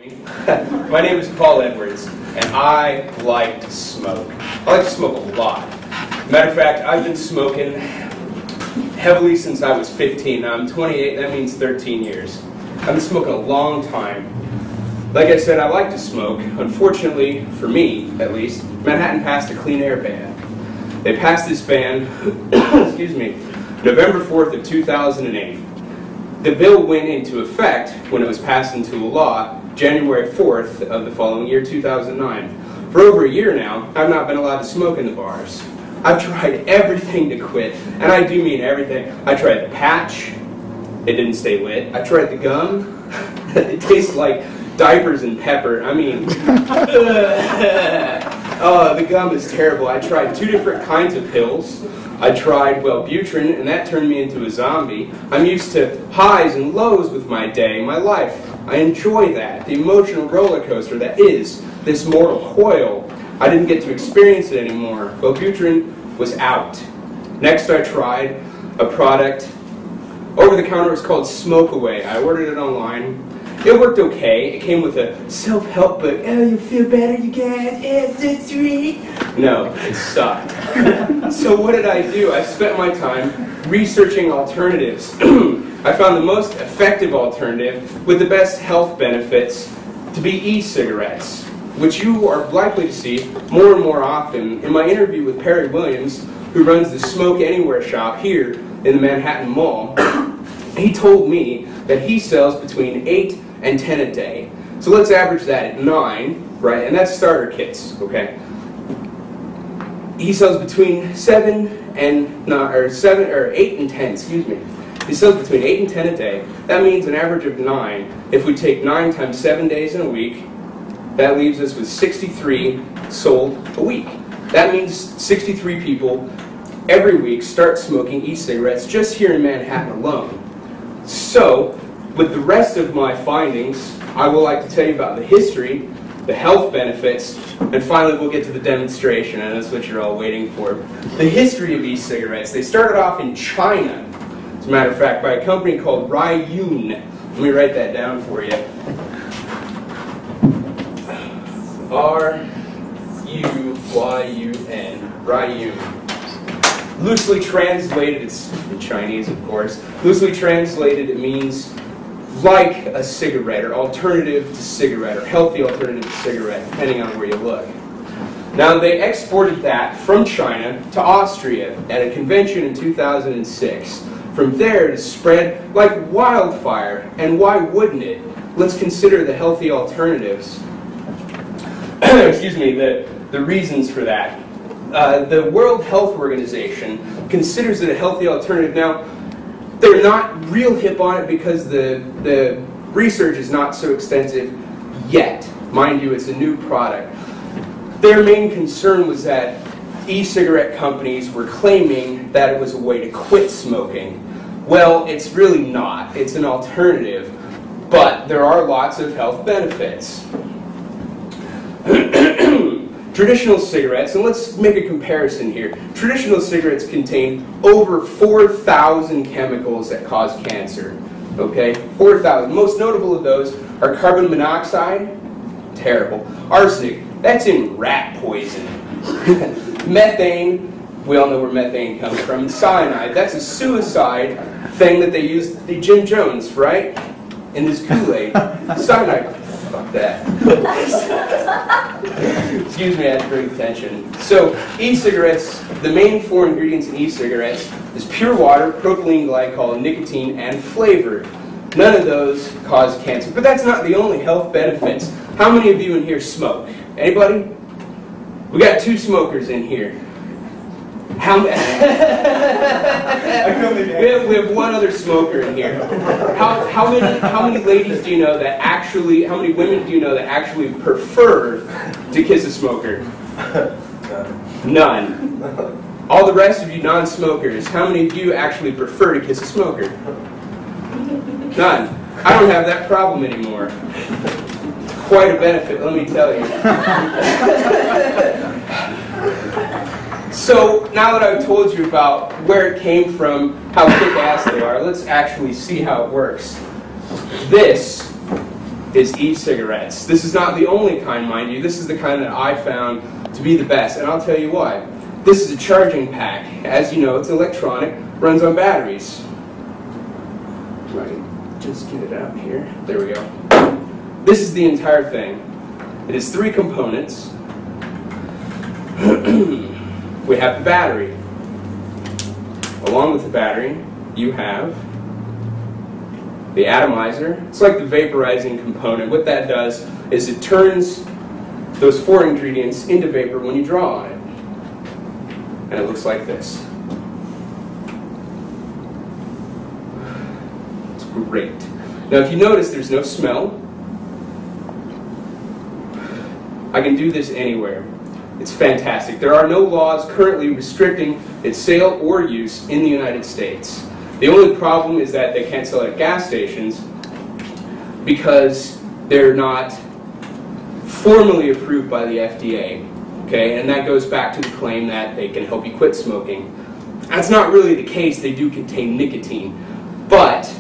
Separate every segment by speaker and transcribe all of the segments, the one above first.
Speaker 1: My name is Paul Edwards, and I like to smoke. I like to smoke a lot. Matter of fact, I've been smoking heavily since I was 15. Now I'm 28, that means 13 years. I've been smoking a long time. Like I said, I like to smoke. Unfortunately, for me at least, Manhattan passed a clean air ban. They passed this ban, excuse me, November 4th of 2008. The bill went into effect when it was passed into law January 4th of the following year, 2009. For over a year now, I've not been allowed to smoke in the bars. I've tried everything to quit, and I do mean everything. I tried the patch, it didn't stay lit. I tried the gum, it tastes like diapers and pepper. I mean, oh, the gum is terrible. I tried 2 different kinds of pills. I tried Wellbutrin, and that turned me into a zombie. I'm used to highs and lows with my day, my life. I enjoy that, the emotional roller coaster that is this mortal coil. I didn't get to experience it anymore. Wellbutrin was out. Next I tried a product over the counter. It's called Smoke Away. I ordered it online. It worked okay. It came with a self-help book. Oh, you feel better, you guys? It's so sweet. No, it sucked. So what did I do? I spent my time researching alternatives. I found the most effective alternative with the best health benefits to be e-cigarettes, which you are likely to see more and more often. In my interview with Perry Williams, who runs the Smoke Anywhere shop here in the Manhattan Mall, he told me that he sells between 8 and 10 a day. So let's average that at 9, right? And that's starter kits, okay? He sells between 7 and 8 and 10, excuse me. He sells between 8 and 10 a day. That means an average of 9. If we take 9 times 7 days in a week, that leaves us with 63 sold a week. That means 63 people every week start smoking e-cigarettes just here in Manhattan alone. So, with the rest of my findings, I would like to tell you about the history, the health benefits, and finally we'll get to the demonstration, and that's what you're all waiting for. The history of e-cigarettes. They started off in China, as a matter of fact, by a company called Ryun. Let me write that down for you. R-U-Y-U-N. Ryun. Loosely translated, it's in Chinese of course, loosely translated it means like a cigarette, or alternative to cigarette, or healthy alternative to cigarette, depending on where you look. Now they exported that from China to Austria at a convention in 2006. From there it spread like wildfire, and why wouldn't it? Let's consider the healthy alternatives. Excuse me, the reasons for that. The World Health Organization considers it a healthy alternative. Now, they're not real hip on it because the research is not so extensive yet. Mind you, it's a new product. Their main concern was that e-cigarette companies were claiming that it was a way to quit smoking. Well, it's really not. It's an alternative, but there are lots of health benefits. Traditional cigarettes, and let's make a comparison here. Traditional cigarettes contain over 4,000 chemicals that cause cancer. Okay? 4,000. Most notable of those are carbon monoxide, terrible. Arsenic, that's in rat poison. Methane, we all know where methane comes from. Cyanide, that's a suicide thing that they use, the Jim Jones, right? In his Kool-Aid. Cyanide. Fuck that. Excuse me, I had to bring attention. So, e-cigarettes, the main 4 ingredients in e-cigarettes is pure water, propylene glycol, nicotine, and flavor. None of those cause cancer. But that's not the only health benefits. How many of you in here smoke? Anybody? We got 2 smokers in here. How many? we have 1 other smoker in here. How many ladies do you know that actually? How many women do you know that actually prefer to kiss a smoker? None. All the rest of you non-smokers, how many of you actually prefer to kiss a smoker? None. I don't have that problem anymore. It's quite a benefit, let me tell you. So, now that I've told you about where it came from, how kick-ass they are, let's actually see how it works. This is e-cigarettes. This is not the only kind, mind you. This is the kind that I found to be the best, and I'll tell you why. This is a charging pack. As you know, it's electronic, runs on batteries. Right, just get it out here. There we go. This is the entire thing. It has 3 components. We have the battery. Along with the battery, you have the atomizer. It's like the vaporizing component. What that does is it turns those 4 ingredients into vapor when you draw on it. And it looks like this. It's great. Now if you notice, there's no smell. I can do this anywhere. It's fantastic. There are no laws currently restricting its sale or use in the United States. The only problem is that they can't sell it at gas stations because they're not formally approved by the FDA. Okay, and that goes back to the claim that they can help you quit smoking. That's not really the case. They do contain nicotine, but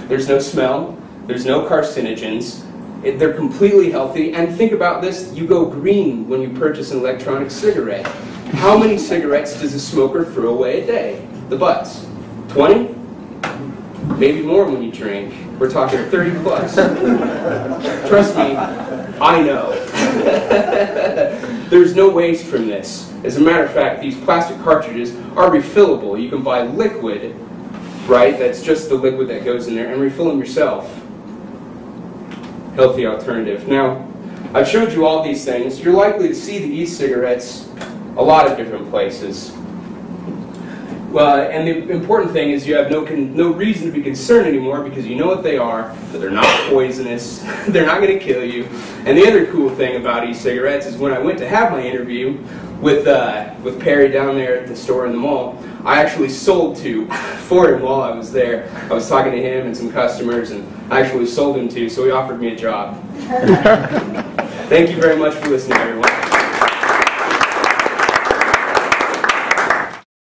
Speaker 1: there's no smell, there's no carcinogens. They're completely healthy, and think about this, you go green when you purchase an electronic cigarette. How many cigarettes does a smoker throw away a day? The butts. 20? Maybe more when you drink. We're talking 30 plus. Trust me, I know. There's no waste from this. As a matter of fact, these plastic cartridges are refillable. You can buy liquid, right? That's just the liquid that goes in there, and refill them yourself. Healthy alternative. Now, I've showed you all these things. You're likely to see the e-cigarettes a lot of different places. Well, and the important thing is you have no reason to be concerned anymore because you know what they are, that they're not poisonous, they're not going to kill you. And the other cool thing about e-cigarettes is when I went to have my interview with Perry down there at the store in the mall, I actually sold 2 for him while I was there. I was talking to him and some customers, and I actually sold him 2, so he offered me a job. Thank you very much for listening, everyone.